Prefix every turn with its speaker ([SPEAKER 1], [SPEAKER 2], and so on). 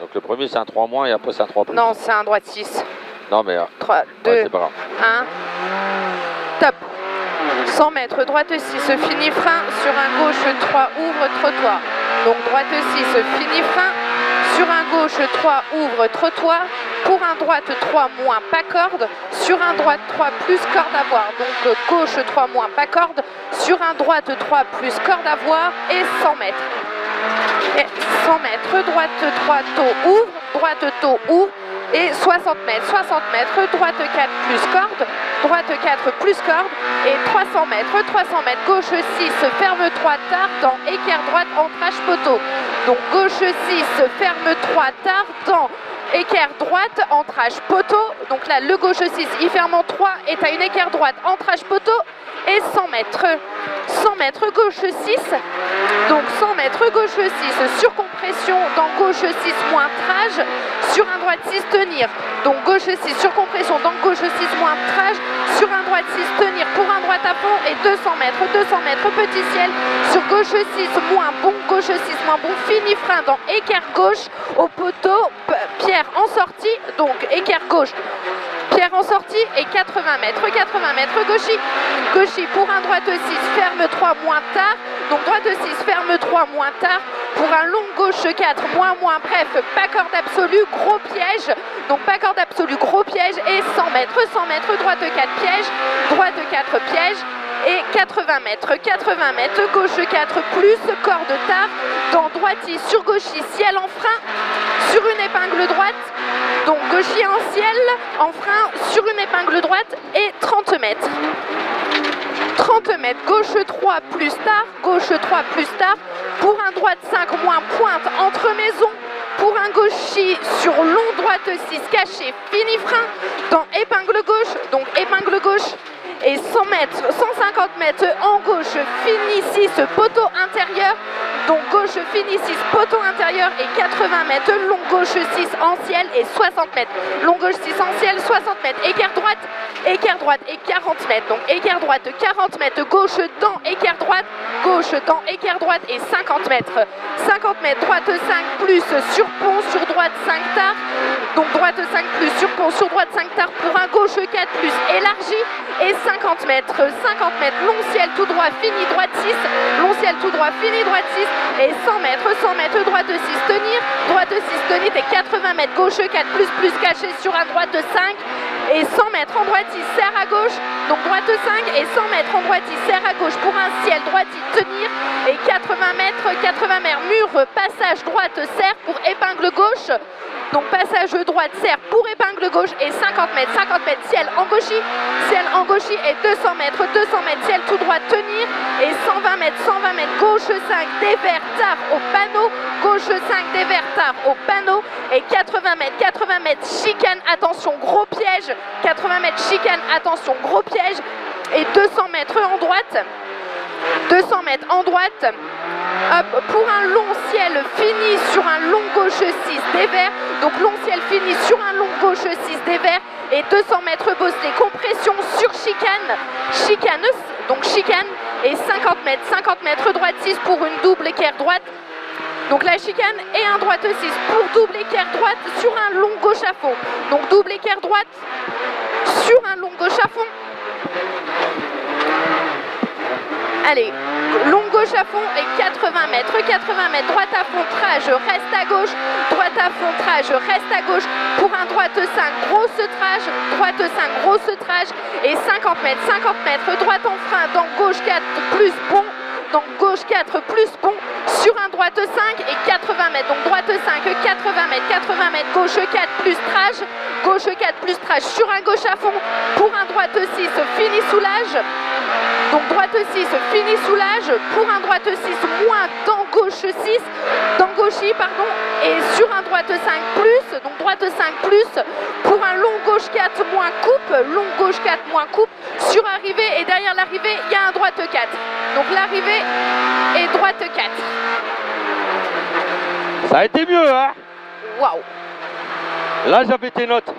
[SPEAKER 1] Donc le premier c'est un 3 moins et après c'est un 3 plus.
[SPEAKER 2] Non, c'est un droite 6.
[SPEAKER 1] Non mais
[SPEAKER 2] 3, 2,
[SPEAKER 1] ouais, c'est pas grave.
[SPEAKER 2] 1. Top. 100 mètres, droite 6, fini frein, sur un gauche 3, ouvre trottoir. Donc droite 6, fini frein, sur un gauche 3, ouvre trottoir. Pour un droite 3 moins, pas corde. Sur un droite 3 plus corde à voir. Donc gauche 3 moins, pas corde. Sur un droite 3 plus corde à voir et 100 mètres. Et 100 mètres, droite 3, taux ouvre, droite taux ouvre. Et 60 mètres, droite 4 plus corde, droite 4 plus corde, et 300 mètres, gauche 6, ferme 3 tard, dans équerre droite, entrage poteau. Donc gauche 6, ferme 3 tard, dans équerre droite, entrage poteau. Donc là, le gauche 6, il ferme en 3, et tu as une équerre droite, entrage poteau, et 100 mètres. 100 mètres, gauche 6, donc 100 mètres, gauche 6, sur compression, dans gauche 6, moins trage, sur un droite 6, tenir. Donc gauche 6, sur compression, dans gauche 6, moins trage, sur un droite 6, tenir, pour un droite à fond, et 200 mètres, petit ciel, sur gauche 6, moins bon, gauche 6, moins bon, fini frein, dans équerre gauche, au poteau, pierre en sortie, donc équerre gauche. Pierre en sortie et 80 mètres, gauchy pour un droite 6, ferme 3 moins tard, donc droite 6, ferme 3 moins tard, pour un long gauche 4, moins, bref, pas corde absolue, gros piège, donc pas corde absolue, gros piège, et 100 mètres, droite 4 piège, droite 4 piège, et 80 mètres, gauche 4 plus, corde tard, dans droiti sur gauchy, ciel en frein, sur une épingle droite, donc gauchy en ciel, en frein, sur une épingle droite, et 30 mètres. 30 mètres, gauche 3 plus tard, pour un droite 5 moins pointe, entre maisons, pour un gauchy sur long droite 6, caché, fini frein, dans épingle gauche, donc épingle gauche, et 100 mètres, 150 mètres en gauche, fini 6, poteau intérieur, donc gauche, fini 6, poteau intérieur, et 80 mètres, long gauche 6 en ciel, et 60 mètres, long gauche 6 en ciel, 60 mètres, équerre droite, et 40 mètres, donc équerre droite, 40 mètres, gauche dans équerre droite, et 50 mètres, 50 mètres, droite 5 plus, sur pont, sur droite 5 tard, donc droite 5 plus, sur pont, sur droite 5 tard, pour un gauche 4 plus, élargi, et 50 mètres, long ciel tout droit, fini droite 6, long ciel tout droit, fini droite 6, et 100 mètres, droite 6, tenir, et 80 mètres, gauche 4 plus, caché sur un droite 5, et 100 mètres en droite 6, serre à gauche, donc droite 5, et 100 mètres en droite 6, serre à gauche, pour un ciel, droite 6, tenir, et 80 mètres, mur, passage droite, serre pour épingle gauche, donc passage droite, serre pour épingle gauche, et 50 mètres, ciel en gauchy, et 200 mètres, ciel tout droit, tenir, et 120 mètres, gauche 5, dévers tard au panneau, gauche 5, dévers tard au panneau, et 80 mètres, chicane, attention, gros piège, 80 mètres, chicane, attention, gros piège, et 200 mètres en droite, 200 mètres en droite, hop, pour un long ciel fini sur un long gauche 6 dévers, donc long ciel fini sur un long gauche 6 dévers, et 200 mètres bosselé, compression sur chicane, donc chicane, et 50 mètres, droite 6 pour une double équerre droite, donc la chicane et un droite 6 pour double équerre droite sur un long gauche à fond, donc double équerre droite sur un long gauche à fond. Allez, long gauche à fond et 80 mètres, droite à fond, trage, reste à gauche, droite à fond, trage, reste à gauche, pour un droite 5, grosse trage, et 50 mètres, droite en frein, dans gauche 4 plus bon, donc gauche 4 plus bon, sur un droite 5 et 80 mètres, donc droite 5, 80 mètres, gauche 4 plus trage, sur un gauche à fond, pour un droite 6, fini soulage, donc droite 6, fini soulage, pour un droite 6, moins dans gauche 6, dans gauchy, pardon, et sur un droite 5 plus, donc droite 5 plus, pour un long gauche 4 moins coupe, sur arrivée, et derrière l'arrivée, il y a un droite 4. Donc l'arrivée est droite 4.
[SPEAKER 1] Ça a été mieux, hein?
[SPEAKER 2] Waouh!
[SPEAKER 1] Là, j'avais tes notes.